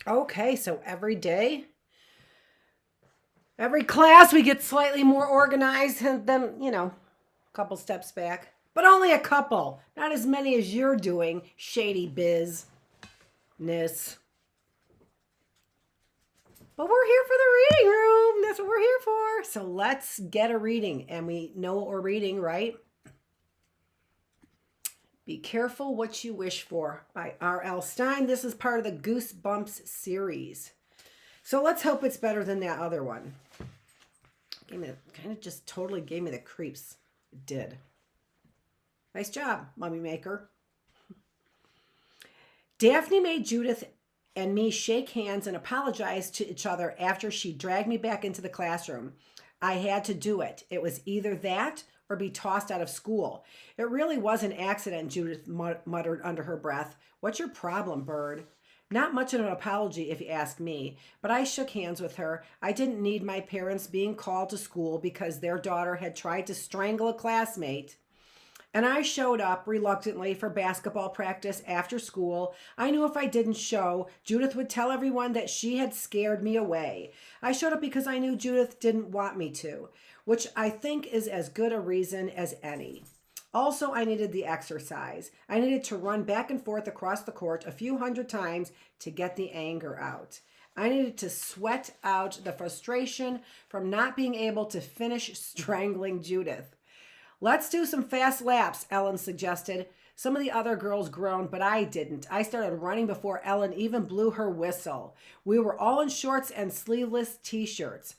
Okay, so every day, every class, we get slightly more organized and then, a couple steps back. But only a couple, not as many as you're doing, shady business. But we're here for the reading room. That's what we're here for. So let's get a reading. And we know what we're reading, right? Be Careful What You Wish For by R.L. Stine. This is part of the Goosebumps series. So let's hope it's better than that other one. Kind of just totally gave me the creeps. It did. Nice job, Mummy Maker. Daphne made Judith and me shake hands and apologize to each other after she dragged me back into the classroom. I had to do it. It was either that or be tossed out of school. It really was an accident, Judith muttered under her breath. What's your problem, Bird? Not much of an apology, if you ask me, but I shook hands with her. I didn't need my parents being called to school because their daughter had tried to strangle a classmate. And I showed up reluctantly for basketball practice after school. I knew if I didn't show, Judith would tell everyone that she had scared me away. I showed up because I knew Judith didn't want me to, which I think is as good a reason as any. Also, I needed the exercise. I needed to run back and forth across the court a few hundred times to get the anger out. I needed to sweat out the frustration from not being able to finish strangling Judith. Let's do some fast laps, Ellen suggested. Some of the other girls groaned, but I didn't. I started running before Ellen even blew her whistle. We were all in shorts and sleeveless t-shirts.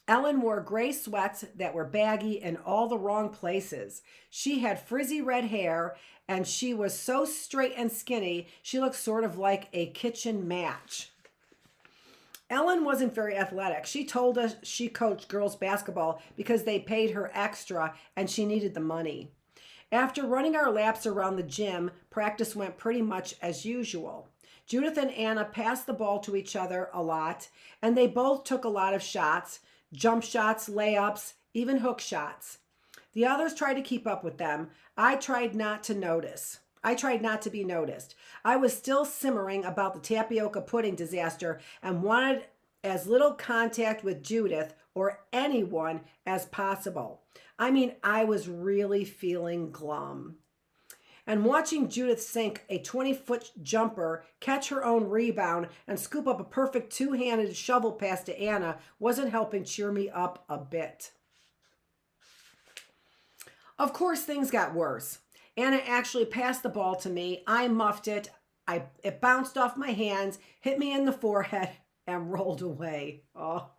Ellen wore gray sweats that were baggy in all the wrong places. She had frizzy red hair, and she was so straight and skinny, she looked sort of like a kitchen match. Ellen wasn't very athletic. She told us she coached girls basketball because they paid her extra and she needed the money. After running our laps around the gym, practice went pretty much as usual. Judith and Anna passed the ball to each other a lot, and they both took a lot of shots, jump shots, layups, even hook shots. The others tried to keep up with them. I tried not to be noticed. I was still simmering about the tapioca pudding disaster and wanted as little contact with Judith or anyone as possible. I mean, I was really feeling glum. And watching Judith sink a 20-foot jumper, catch her own rebound, and scoop up a perfect two-handed shovel pass to Anna wasn't helping cheer me up a bit. Of course, things got worse. Anna actually passed the ball to me. I muffed it. It bounced off my hands, hit me in the forehead, and rolled away. Oh.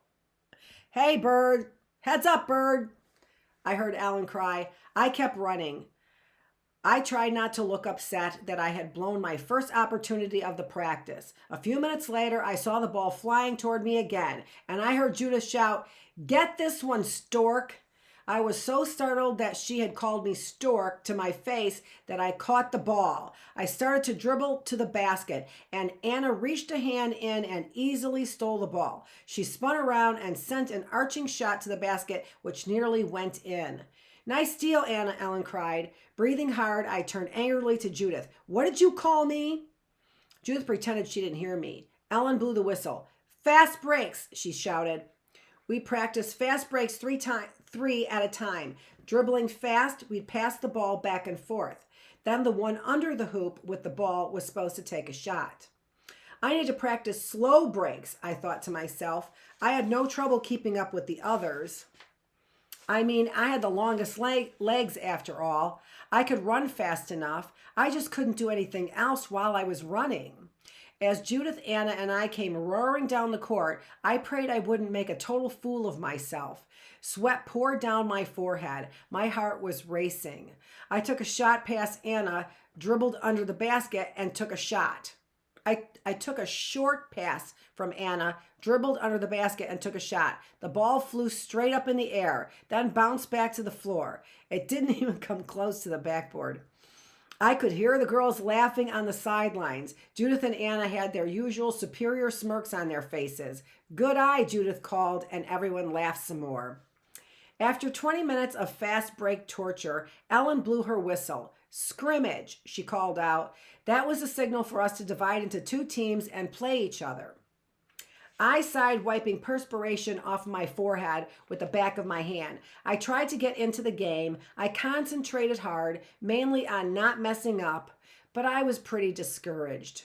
Hey, Bird. Heads up, Bird. I heard Alan cry. I kept running. I tried not to look upset that I had blown my first opportunity of the practice. A few minutes later, I saw the ball flying toward me again, and I heard Judith shout, "Get this one, stork." I was so startled that she had called me stork to my face that I caught the ball. I started to dribble to the basket, and Anna reached a hand in and easily stole the ball. She spun around and sent an arching shot to the basket, which nearly went in. "Nice steal, Anna," Ellen cried. Breathing hard, I turned angrily to Judith. "What did you call me?" Judith pretended she didn't hear me. Ellen blew the whistle. "Fast breaks," she shouted. We practiced fast breaks three at a time. Dribbling fast, we'd pass the ball back and forth. Then the one under the hoop with the ball was supposed to take a shot. I need to practice slow breaks, I thought to myself. I had no trouble keeping up with the others. I mean, I had the longest legs after all. I could run fast enough. I just couldn't do anything else while I was running. As Judith, Anna, and I came roaring down the court, I prayed I wouldn't make a total fool of myself. Sweat poured down my forehead. My heart was racing. I took a shot past Anna, dribbled under the basket, and took a shot. I took a short pass from Anna, dribbled under the basket, and took a shot. The ball flew straight up in the air, then bounced back to the floor. It didn't even come close to the backboard. I could hear the girls laughing on the sidelines. Judith and Anna had their usual superior smirks on their faces. "Good eye," Judith called, and everyone laughed some more. After 20 minutes of fast break torture, Ellen blew her whistle. "Scrimmage," she called out. That was a signal for us to divide into two teams and play each other. I sighed, wiping perspiration off my forehead with the back of my hand. I tried to get into the game. I concentrated hard, mainly on not messing up, but I was pretty discouraged.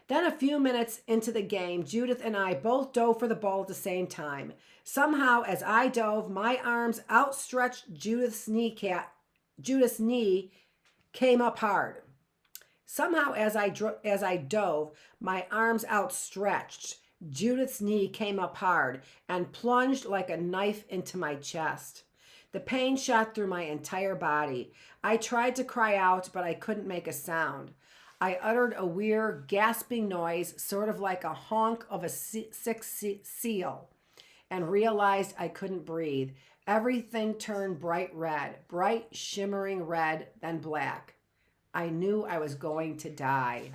Then a few minutes into the game, Judith and I both dove for the ball at the same time. Somehow, as I dove, my arms outstretched Judith's knee came up hard. Somehow, as I dove, my arms outstretched. Judith's knee came up hard and plunged like a knife into my chest. The pain shot through my entire body. I tried to cry out, but I couldn't make a sound. I uttered a weird, gasping noise, sort of like a honk of a sick seal, and realized I couldn't breathe. Everything turned bright red, bright, shimmering red, then black. I knew I was going to die.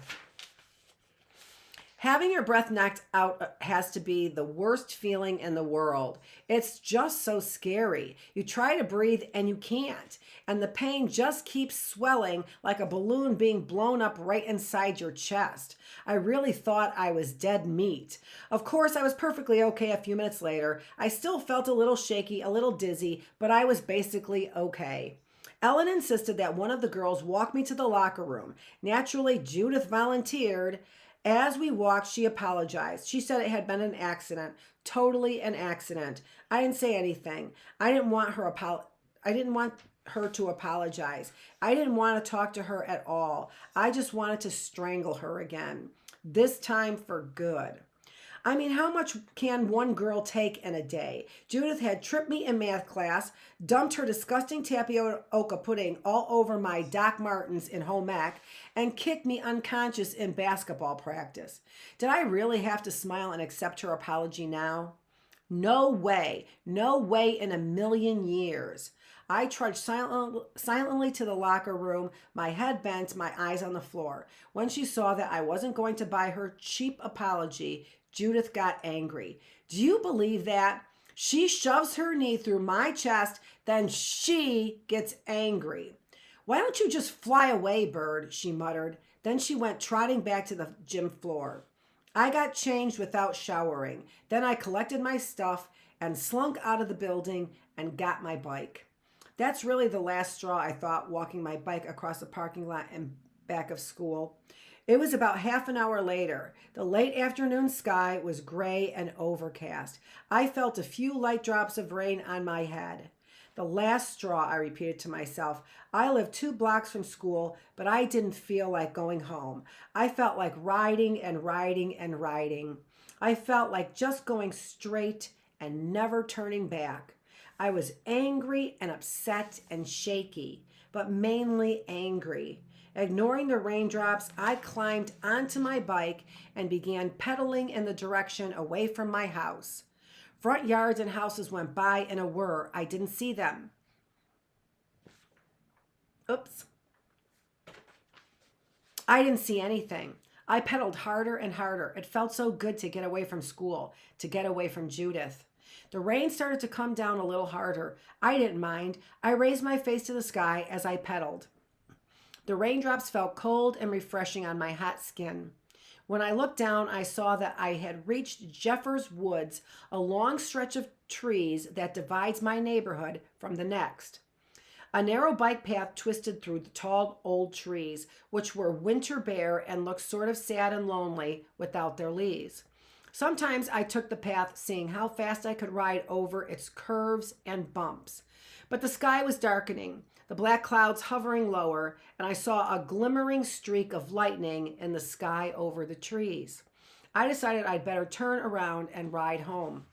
Having your breath knocked out has to be the worst feeling in the world. It's just so scary. You try to breathe and you can't. And the pain just keeps swelling like a balloon being blown up right inside your chest. I really thought I was dead meat. Of course, I was perfectly okay a few minutes later. I still felt a little shaky, a little dizzy, but I was basically okay. Ellen insisted that one of the girls walk me to the locker room. Naturally, Judith volunteered. As we walked, she apologized. She said it had been an accident, totally an accident. I didn't say anything. I didn't want her to apologize. I didn't want to talk to her at all. I just wanted to strangle her again. This time for good. I mean, how much can one girl take in a day? Judith had tripped me in math class, dumped her disgusting tapioca pudding all over my Doc Martens in home ec, and kicked me unconscious in basketball practice. Did I really have to smile and accept her apology now? No way. No way in a million years. I trudged silently to the locker room, my head bent, my eyes on the floor. When she saw that I wasn't going to buy her cheap apology, Judith got angry. Do you believe that? She shoves her knee through my chest, then she gets angry. Why don't you just fly away, bird, she muttered. Then she went trotting back to the gym floor. I got changed without showering. Then I collected my stuff and slunk out of the building and got my bike. That's really the last straw, I thought, walking my bike across the parking lot and back of school. It was about half an hour later. The late afternoon sky was gray and overcast. I felt a few light drops of rain on my head. The last straw, I repeated to myself. I lived 2 blocks from school, but I didn't feel like going home. I felt like riding and riding and riding. I felt like just going straight and never turning back. I was angry and upset and shaky, but mainly angry. Ignoring the raindrops, I climbed onto my bike and began pedaling in the direction away from my house. Front yards and houses went by in a whir. I didn't see them. Oops. I didn't see anything. I pedaled harder and harder. It felt so good to get away from school, to get away from Judith. The rain started to come down a little harder. I didn't mind. I raised my face to the sky as I pedaled. The raindrops felt cold and refreshing on my hot skin. When I looked down, I saw that I had reached Jeffers Woods, a long stretch of trees that divides my neighborhood from the next. A narrow bike path twisted through the tall old trees, which were winter bare and looked sort of sad and lonely without their leaves. Sometimes I took the path, seeing how fast I could ride over its curves and bumps. But the sky was darkening, the black clouds hovering lower, and I saw a glimmering streak of lightning in the sky over the trees. I decided I'd better turn around and ride home.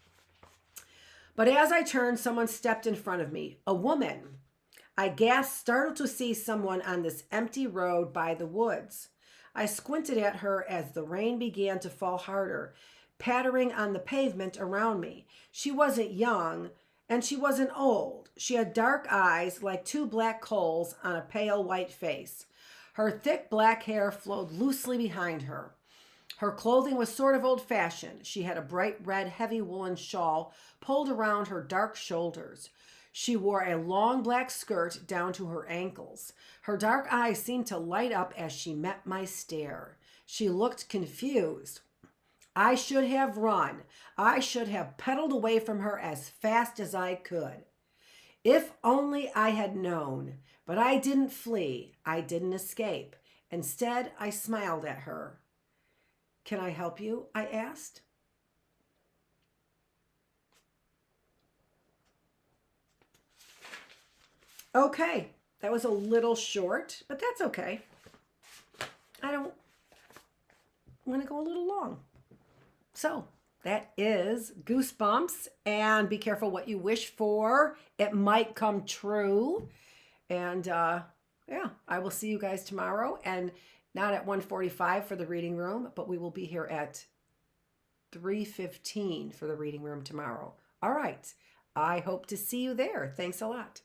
But as I turned, someone stepped in front of me, a woman. I gasped, startled to see someone on this empty road by the woods. I squinted at her as the rain began to fall harder, pattering on the pavement around me. She wasn't young, and she wasn't old. She had dark eyes like 2 black coals on a pale white face. Her thick black hair flowed loosely behind her. Her clothing was sort of old-fashioned. She had a bright red, heavy woolen shawl pulled around her dark shoulders. She wore a long black skirt down to her ankles. Her dark eyes seemed to light up as she met my stare. She looked confused. I should have run. I should have pedaled away from her as fast as I could. If only I had known, but I didn't flee. I didn't escape. Instead, I smiled at her. Can I help you? I asked. Okay, that was a little short, but that's okay. I don't want to go a little long. So that is Goosebumps, and be careful what you wish for. It might come true. And yeah, I will see you guys tomorrow, and not at 1:45 for the reading room, but we will be here at 3:15 for the reading room tomorrow. All right. I hope to see you there. Thanks a lot.